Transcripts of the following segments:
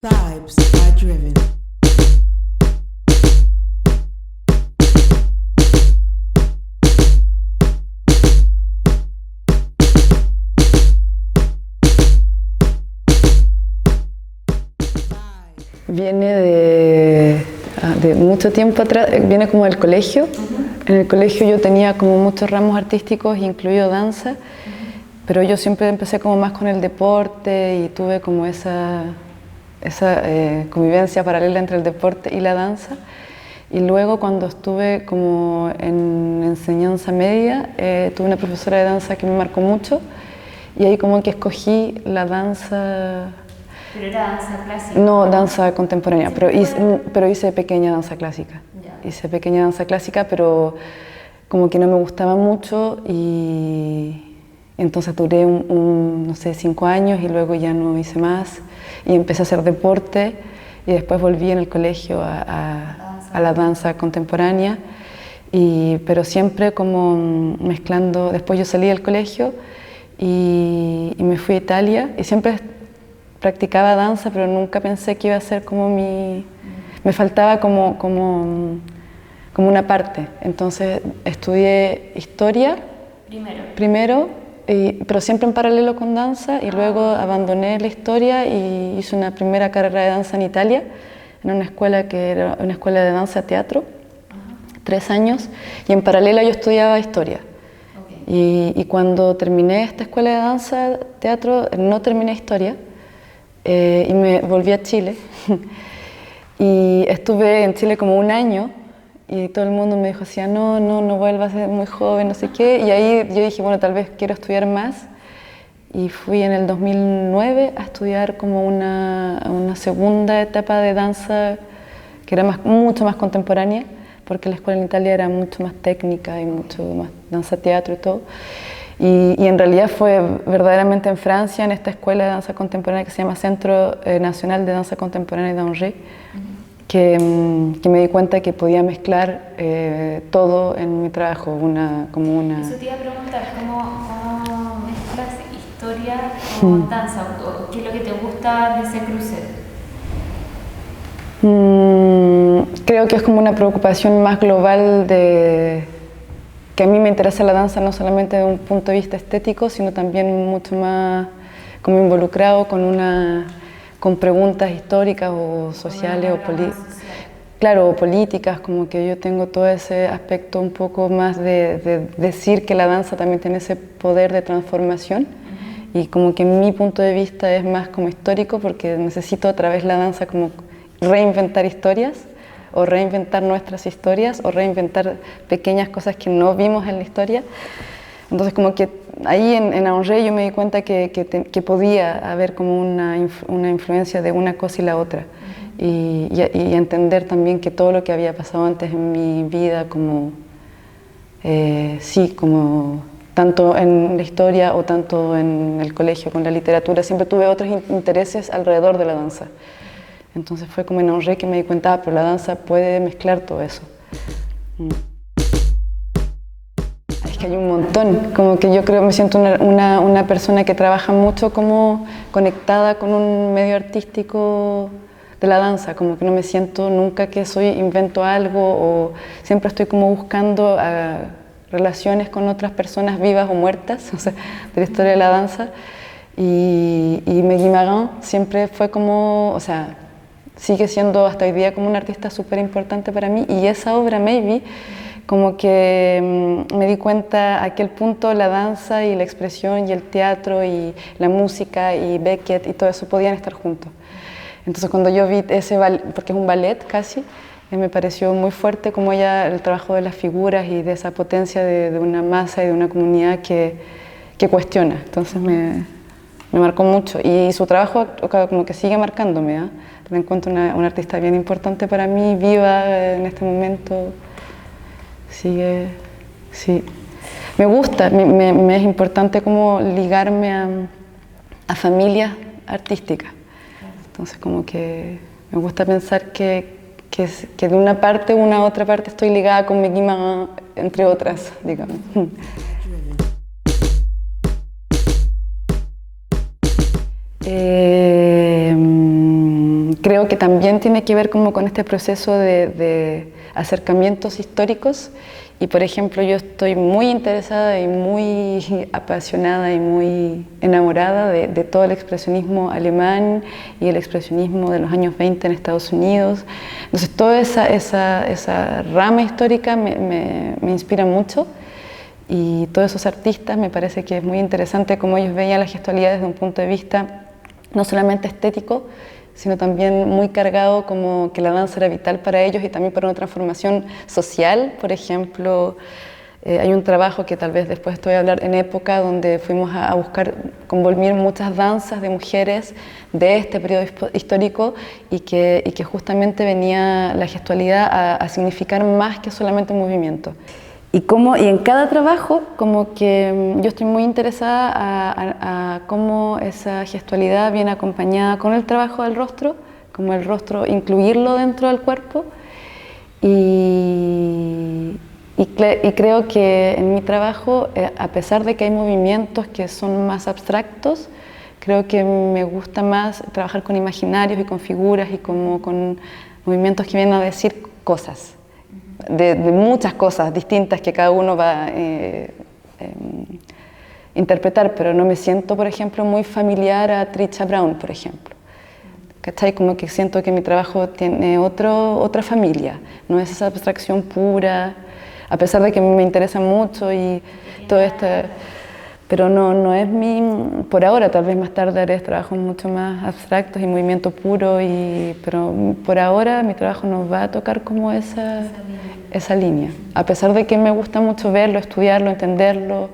Vibes are driven. Viene de mucho tiempo atrás, viene como del colegio. En el colegio yo tenía como muchos ramos artísticos, incluido danza, pero yo siempre empecé como más con el deporte y tuve como esa convivencia paralela entre el deporte y la danza. Y luego cuando estuve como en enseñanza media, tuve una profesora de danza que me marcó mucho y ahí como que escogí la danza. ¿Pero era danza clásica? No, danza contemporánea, ¿Sí, pero hice pequeña danza clásica. Ya. Hice pequeña danza clásica, pero como que no me gustaba mucho y entonces duré no sé, 5 años y luego ya no hice más y empecé a hacer deporte y después volví en el colegio a la danza contemporánea, pero siempre como mezclando. Después yo salí del colegio y me fui a Italia y siempre practicaba danza, pero nunca pensé que iba a ser como me faltaba como una parte. Entonces estudié historia primero, pero siempre en paralelo con danza, y luego abandoné la historia y hice una primera carrera de danza en Italia, en una escuela que era una escuela de danza teatro, 3 años, y en paralelo yo estudiaba historia. Y cuando terminé esta escuela de danza teatro, no terminé historia, y me volví a Chile y estuve en Chile como 1 año y todo el mundo me dijo así, no vuelvas, es muy joven, no sé qué, y ahí yo dije, bueno, tal vez quiero estudiar más, y fui en el 2009 a estudiar como una segunda etapa de danza que era mucho más contemporánea, porque la escuela en Italia era mucho más técnica y mucho más danza teatro y todo. Y en realidad fue verdaderamente en Francia, en esta escuela de danza contemporánea que se llama Centro Nacional de Danza Contemporánea d'Angers, que me di cuenta que podía mezclar todo en mi trabajo, como una... Eso te iba a preguntar, ¿cómo mezclas historia con danza? ¿O qué es lo que te gusta de ese cruce? Creo que es como una preocupación más global que a mí me interesa la danza no solamente desde un punto de vista estético, sino también mucho más como involucrado con preguntas históricas o sociales o políticas, como que yo tengo todo ese aspecto un poco más de decir que la danza también tiene ese poder de transformación, y como que mi punto de vista es más como histórico, porque necesito a través de la danza como reinventar historias, o reinventar nuestras historias, o reinventar pequeñas cosas que no vimos en la historia. Entonces como que ahí en Angers yo me di cuenta que podía haber como una influencia de una cosa y la otra, y entender también que todo lo que había pasado antes en mi vida, como como tanto en la historia o tanto en el colegio con la literatura, siempre tuve otros intereses alrededor de la danza. Entonces fue como en Angers que me di cuenta, pero la danza puede mezclar todo eso. Es que hay un montón, como que yo creo, me siento una persona que trabaja mucho como conectada con un medio artístico de la danza, como que no me siento nunca que invento algo, o siempre estoy como buscando relaciones con otras personas vivas o muertas, o sea, de la historia de la danza. Y Maggie Marin siempre fue como, o sea, sigue siendo hasta hoy día como una artista súper importante para mí, y esa obra, Maybe, como que me di cuenta a qué punto la danza y la expresión y el teatro y la música y Beckett y todo eso podían estar juntos. Entonces cuando yo vi ese ballet, porque es un ballet casi, me pareció muy fuerte como el trabajo de las figuras y de esa potencia de una masa y de una comunidad que cuestiona. Entonces me marcó mucho, y su trabajo como que sigue marcándome, ¿eh? Me encuentro una artista bien importante para mí, viva en este momento. Sigue, sí. Me gusta, me es importante como ligarme a familias artísticas. Entonces como que me gusta pensar que de una otra parte estoy ligada con Maggie Marin, entre otras, digamos. creo que también tiene que ver como con este proceso de acercamientos históricos. Y por ejemplo, yo estoy muy interesada y muy apasionada y muy enamorada de todo el expresionismo alemán y el expresionismo de los años 20 en Estados Unidos. Entonces, toda esa rama histórica me inspira mucho. Y todos esos artistas me parece que es muy interesante cómo ellos veían la gestualidad desde un punto de vista no solamente estético, sino también muy cargado como que la danza era vital para ellos y también para una transformación social. Por ejemplo, hay un trabajo que tal vez después te voy a hablar en época donde fuimos a buscar convolver muchas danzas de mujeres de este periodo histórico y que justamente venía la gestualidad a significar más que solamente un movimiento. Y en cada trabajo, como que yo estoy muy interesada a cómo esa gestualidad viene acompañada con el trabajo del rostro, como el rostro, incluirlo dentro del cuerpo. Y creo que en mi trabajo, a pesar de que hay movimientos que son más abstractos, creo que me gusta más trabajar con imaginarios y con figuras y como con movimientos que vienen a decir cosas. De muchas cosas distintas que cada uno va a interpretar, pero no me siento, por ejemplo, muy familiar a Trisha Brown, por ejemplo. ¿Cachai? Como que siento que mi trabajo tiene otra familia, no es esa abstracción pura, a pesar de que me interesa mucho y todo esto, pero no es por ahora, tal vez más tarde haré trabajos mucho más abstractos y movimiento puro, pero por ahora mi trabajo no va a tocar como esa línea, a pesar de que me gusta mucho verlo, estudiarlo, entenderlo,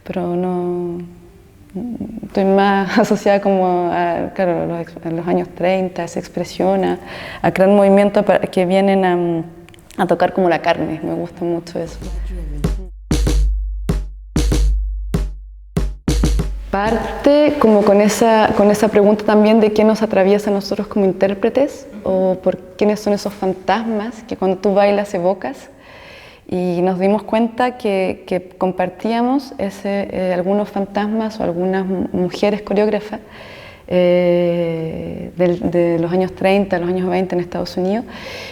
pero no estoy más asociada como a los años 30, esa expresión, a crear movimientos que vienen a tocar como la carne, me gusta mucho eso. Parte como con esa pregunta también de qué nos atraviesa a nosotros como intérpretes o por quiénes son esos fantasmas que cuando tú bailas evocas, y nos dimos cuenta que compartíamos algunos fantasmas o algunas mujeres coreógrafas de los años 30, los años 20 en Estados Unidos,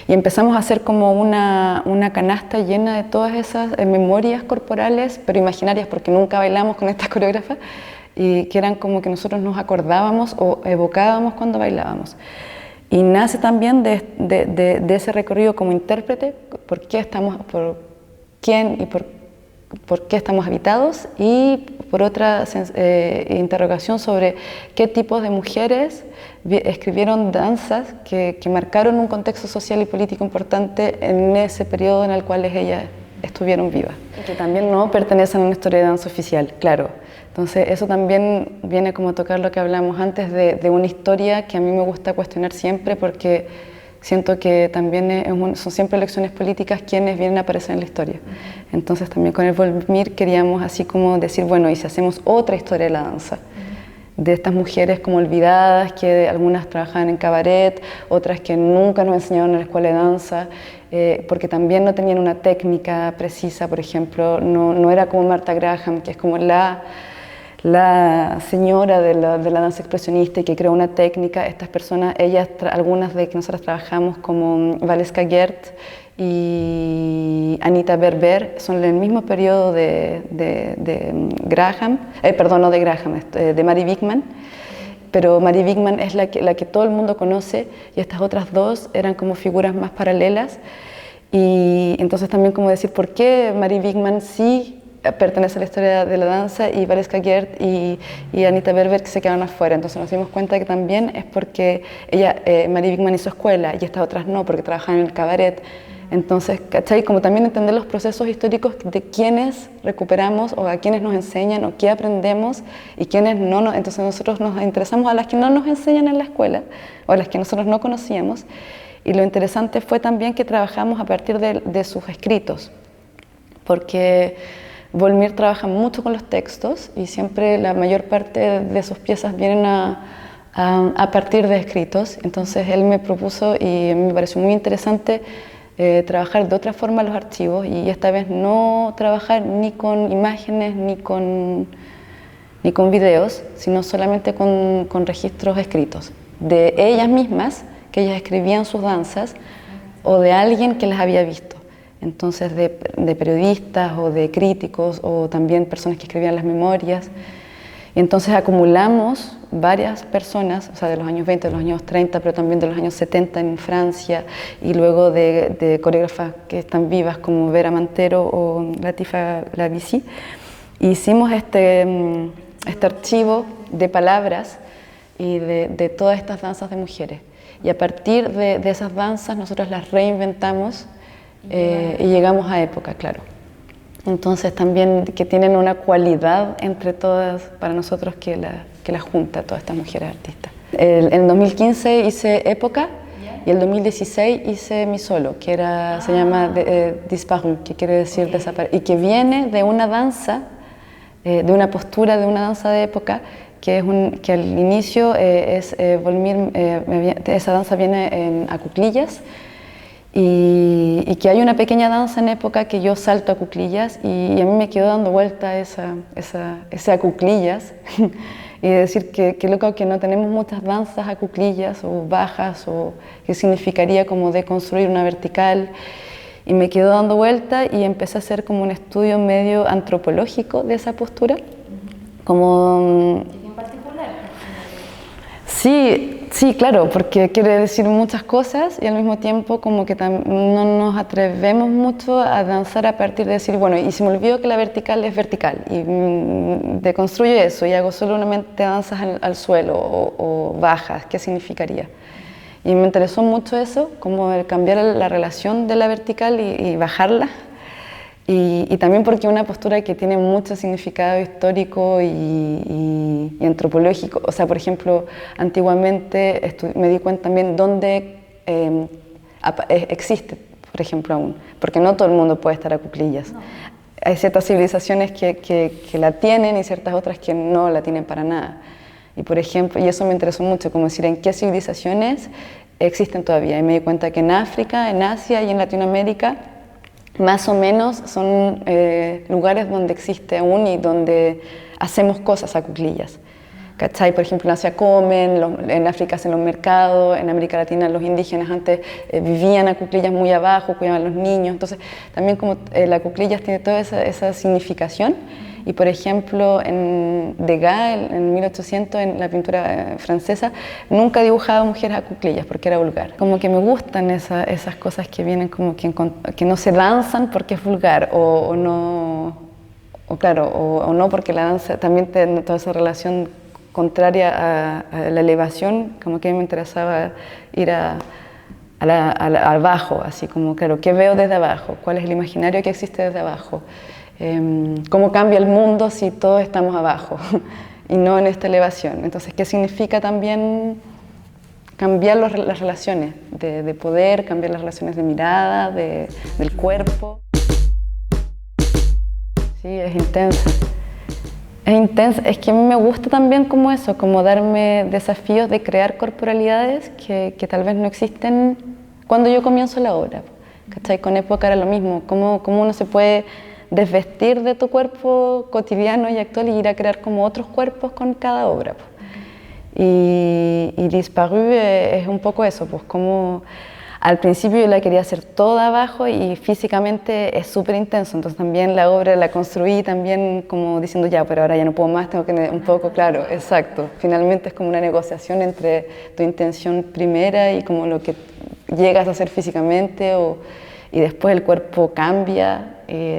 y empezamos a hacer como una canasta llena de todas esas memorias corporales, pero imaginarias porque nunca bailamos con estas coreógrafas, y que eran como que nosotros nos acordábamos o evocábamos cuando bailábamos. Y nace también de ese recorrido como intérprete, por quién y por qué estamos habitados, y por otra interrogación sobre qué tipos de mujeres escribieron danzas que marcaron un contexto social y político importante en ese periodo en el cual ellas estuvieron vivas. Y que también no pertenecen a una historia de danza oficial, claro. Entonces eso también viene como a tocar lo que hablamos antes de una historia que a mí me gusta cuestionar siempre, porque siento que también son siempre elecciones políticas quienes vienen a aparecer en la historia. Entonces también con el Volmir queríamos así como decir, bueno, ¿y si hacemos otra historia de la danza? De estas mujeres como olvidadas, que algunas trabajaban en cabaret, otras que nunca nos enseñaron en la escuela de danza, porque también no tenían una técnica precisa, por ejemplo, no era como Martha Graham, que es como la señora de la danza expresionista y que creó una técnica. Estas personas, algunas de que nosotros trabajamos como Valeska Gert y Anita Berber, son del mismo periodo de Graham, no de Graham, de Mary Wigman, pero Mary Wigman es la que todo el mundo conoce, y estas otras dos eran como figuras más paralelas. Y entonces también como decir por qué Mary Wigman sí pertenece a la historia de la danza y Valeska Gert y Anita Berber que se quedaron afuera. Entonces nos dimos cuenta que también es porque Mary Wigman hizo escuela y estas otras no, porque trabajaban en el cabaret. Entonces, ¿cachai? Como también entender los procesos históricos de quiénes recuperamos o a quiénes nos enseñan o qué aprendemos y quiénes no. Entonces nosotros nos interesamos a las que no nos enseñan en la escuela o a las que nosotros no conocíamos. Y lo interesante fue también que trabajamos a partir de sus escritos, porque Volmir trabaja mucho con los textos y siempre la mayor parte de sus piezas vienen a partir de escritos. Entonces él me propuso, y me pareció muy interesante, trabajar de otra forma los archivos, y esta vez no trabajar ni con imágenes ni con videos, sino solamente con registros escritos de ellas mismas que ellas escribían sus danzas o de alguien que las había visto. Entonces de periodistas o de críticos o también personas que escribían las memorias. Y entonces acumulamos varias personas, o sea, de los años 20, de los años 30, pero también de los años 70 en Francia, y luego de coreógrafas que están vivas como Vera Mantero o Latifa Lavissi. Hicimos este archivo de palabras y de todas estas danzas de mujeres. Y a partir de esas danzas nosotros las reinventamos y llegamos a época, claro. Entonces también que tienen una cualidad entre todas para nosotros que la junta a todas estas mujeres artistas. En 2015 hice Época y el 2016 hice Mi Solo, que se llama Disparu, que quiere decir desaparecido, y que viene de una danza, de una postura de una danza de época, que al inicio esa danza viene a cuclillas, y que hay una pequeña danza en época que yo salto a cuclillas y a mí me quedó dando vuelta ese a cuclillas y decir que loco que no tenemos muchas danzas a cuclillas o bajas, o que significaría como deconstruir una vertical, y me quedó dando vuelta y empecé a hacer como un estudio medio antropológico de esa postura, como... ¿En particular? Sí, claro, porque quiere decir muchas cosas y al mismo tiempo como que no nos atrevemos mucho a danzar a partir de decir, bueno, y se me olvidó que la vertical es vertical y deconstruyo eso y hago solamente danzas al suelo o bajas, ¿qué significaría? Y me interesó mucho eso, como el cambiar la relación de la vertical y bajarla. Y también porque es una postura que tiene mucho significado histórico y antropológico. O sea, por ejemplo, antiguamente me di cuenta también dónde existe, por ejemplo, aún. Porque no todo el mundo puede estar a cuclillas. No. Hay ciertas civilizaciones que la tienen y ciertas otras que no la tienen para nada. Y por ejemplo, y eso me interesó mucho, como decir en qué civilizaciones existen todavía. Y me di cuenta que en África, en Asia y en Latinoamérica, más o menos son lugares donde existe aún y donde hacemos cosas a cuclillas. ¿Cachai? Por ejemplo, en Asia comen, en África hacen los mercados, en América Latina los indígenas antes vivían a cuclillas muy abajo, cuidaban a los niños. Entonces, también como la cuclillas tiene toda esa significación. Y por ejemplo, en Degas, en 1800, en la pintura francesa, nunca dibujaba mujeres a cuclillas porque era vulgar. Como que me gustan esas cosas que vienen como que no se danzan porque es vulgar o no, o no porque la danza también tiene toda esa relación contraria a la elevación, como que me interesaba ir abajo, así como, claro, ¿qué veo desde abajo? ¿Cuál es el imaginario que existe desde abajo? ¿Cómo cambia el mundo si todos estamos abajo y no en esta elevación? Entonces, ¿qué significa también cambiar las relaciones de poder, cambiar las relaciones de mirada, del cuerpo? Sí, es intensa. Es intensa. Es que a mí me gusta también como eso, como darme desafíos de crear corporalidades que tal vez no existen cuando yo comienzo la obra. ¿Cachai? Con Época era lo mismo. ¿Cómo uno se puede desvestir de tu cuerpo cotidiano y actual y ir a crear como otros cuerpos con cada obra? Y Disparu es un poco eso, pues como al principio yo la quería hacer toda abajo y físicamente es súper intenso, entonces también la obra la construí también como diciendo ya, pero ahora ya no puedo más, tengo que un poco, claro, exacto. Finalmente es como una negociación entre tu intención primera y como lo que llegas a hacer físicamente y después el cuerpo cambia.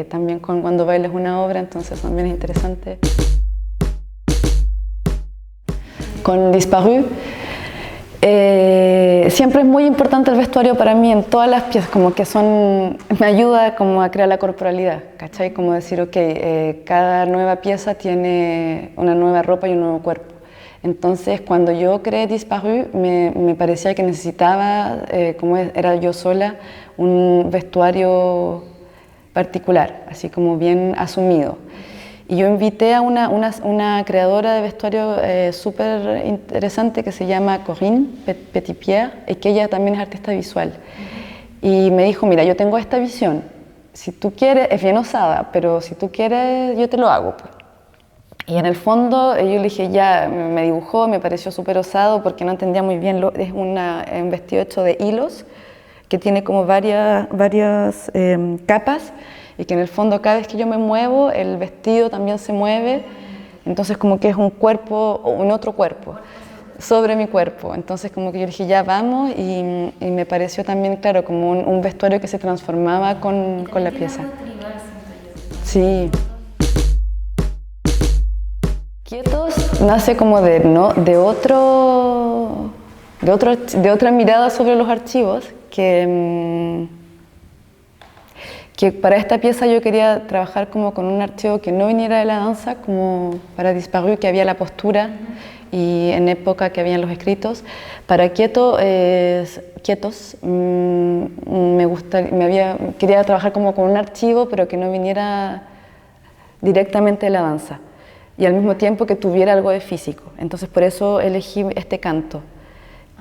También cuando bailas una obra, entonces también es interesante. Con Disparu, siempre es muy importante el vestuario para mí en todas las piezas, como que me ayuda como a crear la corporalidad, ¿cachai? Como decir, ok, cada nueva pieza tiene una nueva ropa y un nuevo cuerpo. Entonces, cuando yo creé Disparu, me parecía que necesitaba, como era yo sola, un vestuario particular, así como bien asumido. Y yo invité a una creadora de vestuario súper interesante que se llama Corinne Petitpierre y que ella también es artista visual. Y me dijo, mira, yo tengo esta visión, si tú quieres, es bien osada, pero si tú quieres yo te lo hago. Pues. Y en el fondo yo le dije, ya, me dibujó, me pareció súper osado porque no entendía muy bien, es un vestido hecho de hilos que tiene como varias capas y que en el fondo cada vez que yo me muevo el vestido también se mueve, entonces como que es un cuerpo, o un otro cuerpo sobre mi cuerpo, entonces como que yo dije ya vamos y me pareció también claro como un vestuario que se transformaba con la pieza. Sí. Quietos nace como de otra mirada sobre los archivos que para esta pieza yo quería trabajar como con un archivo que no viniera de la danza, como para Disparu que había la postura y en época que habían los escritos. Para Quietos quería trabajar como con un archivo pero que no viniera directamente de la danza y al mismo tiempo que tuviera algo de físico. Entonces por eso elegí este canto,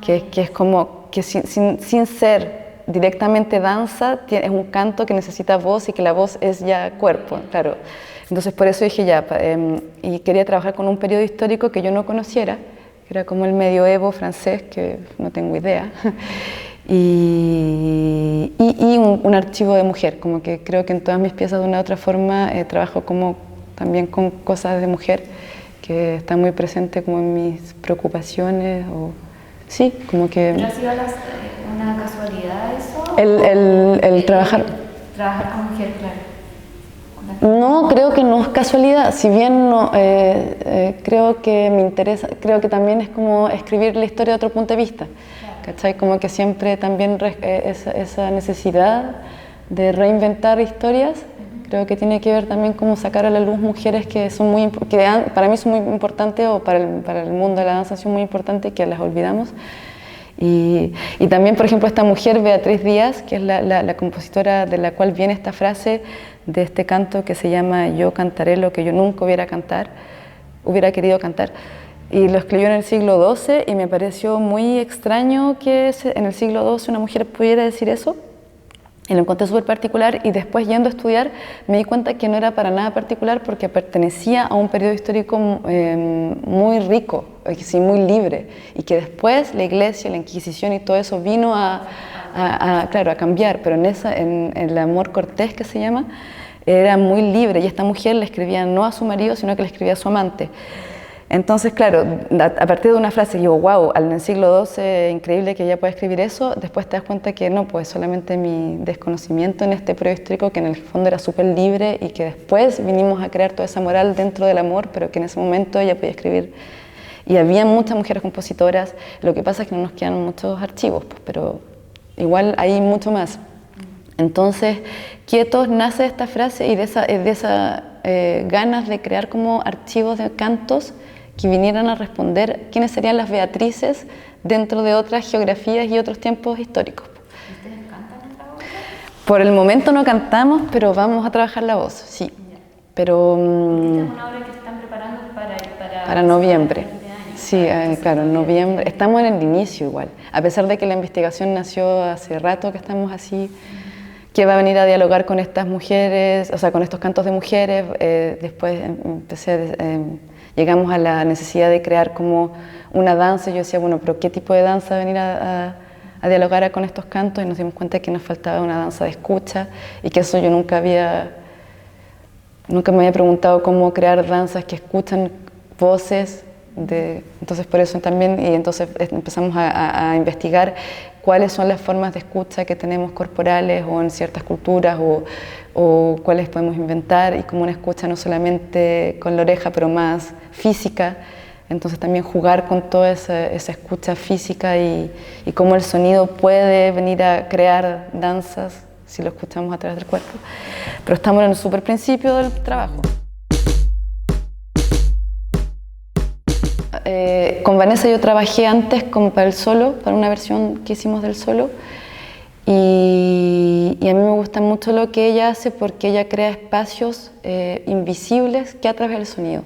que es como que sin ser directamente danza, es un canto que necesita voz y que la voz es ya cuerpo, claro. Entonces por eso dije ya, y quería trabajar con un periodo histórico que yo no conociera, que era como el medioevo francés, que no tengo idea, y un archivo de mujer, como que creo que en todas mis piezas de una u otra forma trabajo como también con cosas de mujer, que está muy presente como en mis preocupaciones, o sí, como que... ¿Pero ha sido una casualidad eso? El trabajar... Trabajar con mujer, claro. No, creo que no es casualidad, si bien no, creo que me interesa, creo que también es como escribir la historia de otro punto de vista, ¿cachai? Como que siempre también esa necesidad de reinventar historias, creo que tiene que ver también como sacar a la luz mujeres que son para mí son muy importantes, o para el mundo de la danza son muy importantes, que las olvidamos. Y también, por ejemplo, esta mujer, Beatriz Díaz, que es la compositora de la cual viene esta frase de este canto que se llama Yo cantaré lo que yo nunca hubiera querido cantar. Y lo escribió en el siglo XII y me pareció muy extraño que en el siglo XII una mujer pudiera decir eso. Y lo encontré súper particular, y después yendo a estudiar me di cuenta que no era para nada particular porque pertenecía a un periodo histórico muy rico, muy libre, y que después la Iglesia, la Inquisición y todo eso vino a cambiar, pero en el amor cortés, que se llama, era muy libre, y esta mujer le escribía no a su marido, sino que le escribía a su amante. Entonces, claro, a partir de una frase digo, wow, en el siglo XII, increíble que ella pueda escribir eso, después te das cuenta que no, pues solamente mi desconocimiento en este periodo histórico, que en el fondo era súper libre, y que después vinimos a crear toda esa moral dentro del amor, pero que en ese momento ella podía escribir. Y había muchas mujeres compositoras, lo que pasa es que no nos quedan muchos archivos, pues, pero igual hay mucho más. Entonces, Quietos nace de esta frase y de esa ganas de crear como archivos de cantos que vinieran a responder quiénes serían las Beatrices dentro de otras geografías y otros tiempos históricos. ¿Ustedes cantan en la voz? Por el momento no cantamos, pero vamos a trabajar la voz, sí. Pero... Esta es una obra que están preparando para noviembre. Sí, claro, en noviembre. Estamos en el inicio igual, a pesar de que la investigación nació hace rato, que estamos así, que va a venir a dialogar con estas mujeres, o sea, con estos cantos de mujeres. Después llegamos a la necesidad de crear como una danza, y yo decía, bueno, pero ¿qué tipo de danza va a venir a dialogar con estos cantos? Y nos dimos cuenta que nos faltaba una danza de escucha, y que eso yo nunca me había preguntado cómo crear danzas que escuchan voces. Entonces por eso también, y entonces empezamos a investigar cuáles son las formas de escucha que tenemos corporales o en ciertas culturas, o cuáles podemos inventar, y como una escucha no solamente con la oreja, pero más física. Entonces también jugar con toda esa escucha física y cómo el sonido puede venir a crear danzas si lo escuchamos a través del cuerpo. Pero estamos en el súper principio del trabajo. Con Vanessa yo trabajé antes como para el solo, para una versión que hicimos del solo, y a mí me gusta mucho lo que ella hace porque ella crea espacios invisibles que a través del sonido.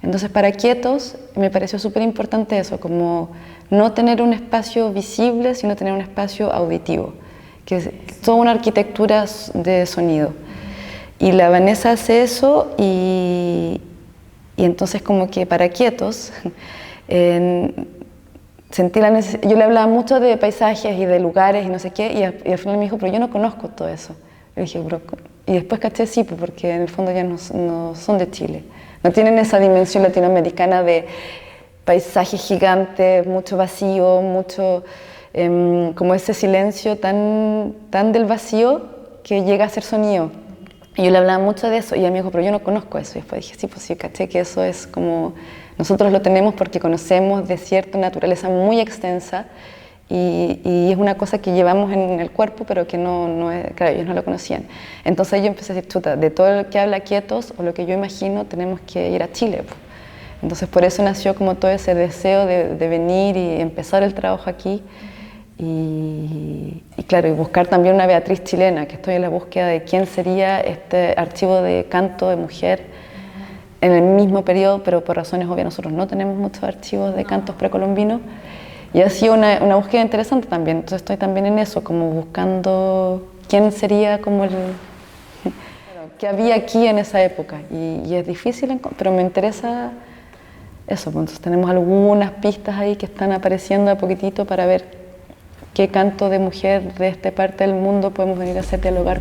Entonces para Quietos me pareció súper importante eso, como no tener un espacio visible, sino tener un espacio auditivo, que es toda una arquitectura de sonido. Y la Vanessa hace eso, y Y entonces como que para quietos, sentí la necesidad, yo le hablaba mucho de paisajes y de lugares y no sé qué, y al final me dijo, pero yo no conozco todo eso. Y dije, y después caché sí, porque en el fondo ya no son de Chile. No tienen esa dimensión latinoamericana de paisajes gigantes, mucho vacío, mucho como ese silencio tan del vacío que llega a ser sonido. Y yo le hablaba mucho de eso y ella me dijo, pero yo no conozco eso. Y después dije, sí, pues sí, caché que eso es como, nosotros lo tenemos porque conocemos de cierta naturaleza muy extensa y es una cosa que llevamos en el cuerpo, pero que no es, claro, ellos no lo conocían. Entonces yo empecé a decir, chuta, de todo lo que habla Quietos o lo que yo imagino, tenemos que ir a Chile. Pues. Entonces por eso nació como todo ese deseo de venir y empezar el trabajo aquí. Y claro, y buscar también una Beatriz chilena, que estoy en la búsqueda de quién sería este archivo de canto de mujer en el mismo periodo, pero por razones obvias nosotros no tenemos muchos archivos de cantos precolombinos. Y ha sido una búsqueda interesante también, entonces estoy también en eso, como buscando quién sería como qué había aquí en esa época. Y es difícil, pero me interesa eso, pues entonces tenemos algunas pistas ahí que están apareciendo de poquitito para ver qué canto de mujer de esta parte del mundo podemos venir a hacer dialogar.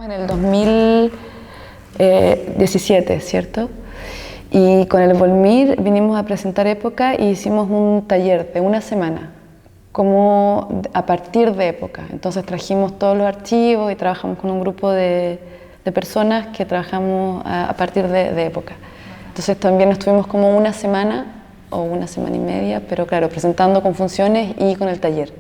En el 2017, ¿cierto? Y con el Volmir vinimos a presentar Época y hicimos un taller de una semana, como a partir de Época. Entonces trajimos todos los archivos y trabajamos con un grupo de personas que trabajamos a partir de Época. Entonces también estuvimos como una semana o una semana y media, pero claro, presentando con funciones y con el taller.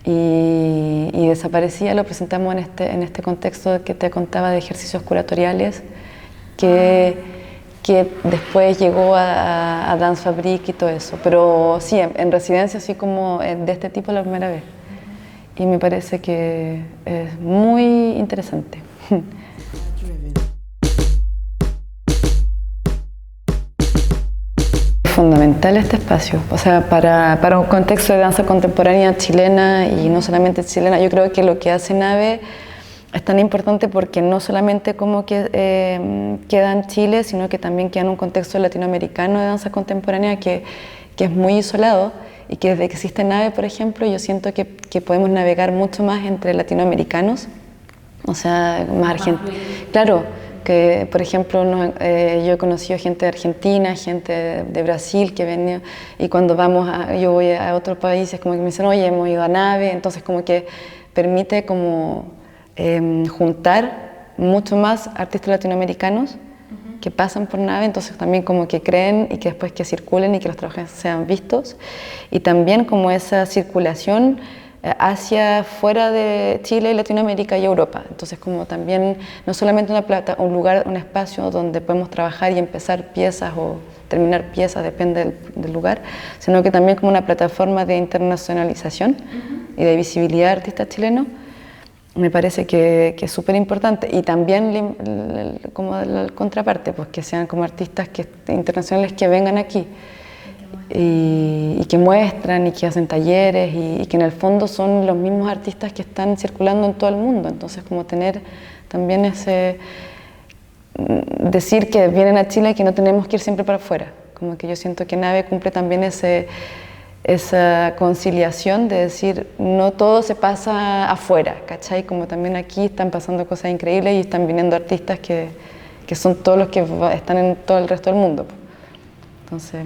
Y Desaparecía lo presentamos en este contexto que te contaba de ejercicios curatoriales, que después llegó a Dance Fabric y todo eso. Pero sí, en residencia así como de este tipo la primera vez. Y me parece que es muy interesante. Fundamental este espacio, o sea, para un contexto de danza contemporánea chilena y no solamente chilena, yo creo que lo que hace Nave es tan importante porque no solamente como que queda en Chile, sino que también queda en un contexto latinoamericano de danza contemporánea que es muy isolado y que desde que existe Nave, por ejemplo, yo siento que podemos navegar mucho más entre latinoamericanos, o sea, más argentinos. Claro, que por ejemplo yo he conocido gente de Argentina, gente de Brasil que venía y cuando yo voy a otros países como que me dicen, oye, hemos ido a Nave, entonces como que permite como juntar mucho más artistas latinoamericanos que pasan por Nave, entonces también como que creen y que después que circulen y que los trabajos sean vistos y también como esa circulación hacia fuera de Chile, Latinoamérica y Europa. Entonces como también no solamente un lugar, un espacio donde podemos trabajar y empezar piezas o terminar piezas, depende del lugar, sino que también como una plataforma de internacionalización y de visibilidad de artistas chilenos. Me parece que es súper importante y también como la contraparte, pues que sean como artistas internacionales que vengan aquí y que muestran y que hacen talleres y que en el fondo son los mismos artistas que están circulando en todo el mundo, entonces como tener también decir que vienen a Chile y que no tenemos que ir siempre para afuera, como que yo siento que Nave cumple también esa conciliación de decir, no todo se pasa afuera, ¿cachai? Como también aquí están pasando cosas increíbles y están viniendo artistas que son todos los que están en todo el resto del mundo. Entonces,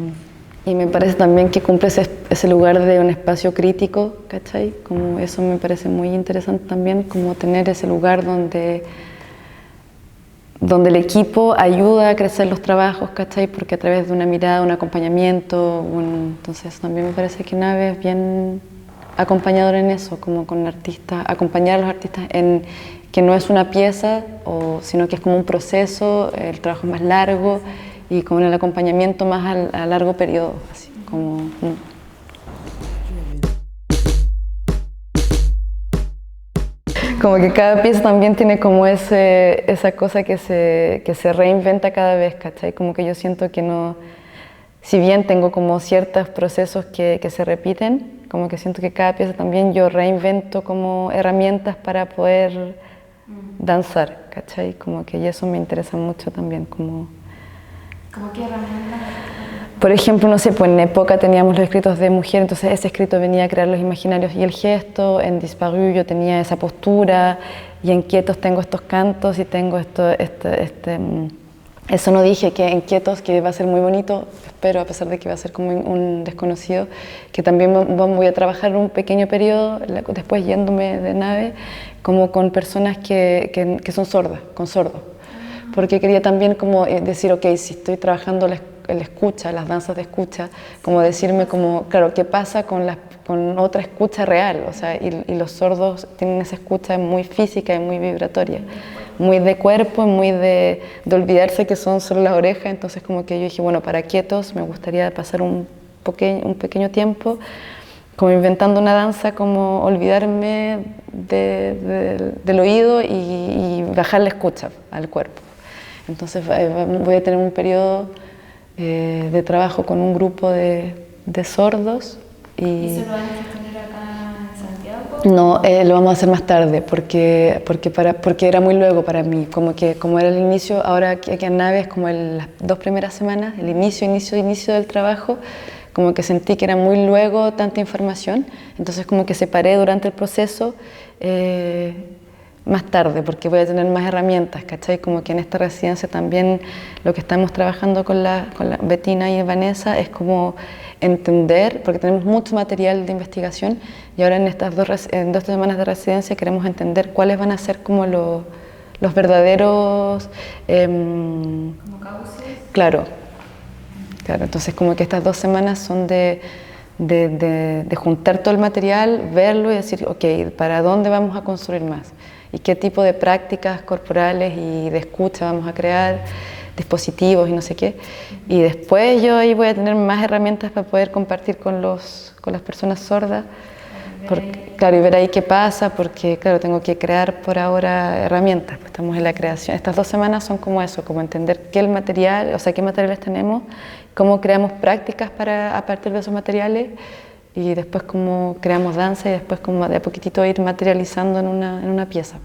y me parece también que cumple ese lugar de un espacio crítico, ¿cachai? Como eso me parece muy interesante también, como tener ese lugar donde el equipo ayuda a crecer los trabajos, ¿cachai? Porque a través de una mirada, un acompañamiento, entonces también me parece que Nave es bien acompañador en eso, como con artistas, acompañar a los artistas en que no es una pieza, sino que es como un proceso, el trabajo es más largo y con el acompañamiento más a largo periodo, así como... Como que cada pieza también tiene como esa cosa que se reinventa cada vez, ¿cachai? Como que yo siento que no, si bien tengo como ciertos procesos que se repiten, como que siento que cada pieza también yo reinvento como herramientas para poder danzar, ¿cachai? Como que y eso me interesa mucho también, como... ¿Cómo qué herramientas? Por ejemplo, no sé, pues en época teníamos los escritos de mujer, entonces ese escrito venía a crear los imaginarios y el gesto, en Disparu yo tenía esa postura, y en Quietos tengo estos cantos y tengo eso no dije, que en Quietos, que va a ser muy bonito, espero, a pesar de que va a ser como un desconocido, que también voy a trabajar un pequeño periodo, después yéndome de nave, como con personas que son sordas, con sordos. Porque quería también como decir, ok, si estoy trabajando la escucha, las danzas de escucha, como decirme como, claro, ¿qué pasa con otra escucha real? O sea, y los sordos tienen esa escucha muy física y muy vibratoria, muy de cuerpo, muy de olvidarse que son solo las orejas. Entonces como que yo dije, bueno, para Quietos me gustaría pasar un pequeño tiempo como inventando una danza, como olvidarme del oído y bajar la escucha al cuerpo. Entonces voy a tener un periodo de trabajo con un grupo de sordos. ¿Y eso lo van a tener acá en Santiago? No, lo vamos a hacer más tarde porque era muy luego para mí, como era el inicio, ahora aquí en Nave es como las 2 primeras semanas, el inicio del trabajo, como que sentí que era muy luego tanta información, entonces como que separé durante el proceso más tarde, porque voy a tener más herramientas, ¿cachai? Como que en esta residencia también lo que estamos trabajando con la Bettina y Vanessa es como entender, porque tenemos mucho material de investigación y ahora en estas 2 semanas de residencia queremos entender cuáles van a ser como los verdaderos... ¿Como cauces? Claro, entonces como que estas 2 semanas son de juntar todo el material, verlo y decir, ok, ¿para dónde vamos a construir más? ¿Y qué tipo de prácticas corporales y de escucha vamos a crear? Dispositivos y no sé qué. Y después yo ahí voy a tener más herramientas para poder compartir con las personas sordas. Claro, y ver ahí qué pasa, porque claro, tengo que crear por ahora herramientas, pues estamos en la creación. Estas 2 semanas son como eso, como entender qué materiales tenemos, cómo creamos prácticas a partir de esos materiales, y después cómo creamos danza y después como de a poquitito ir materializando en una pieza.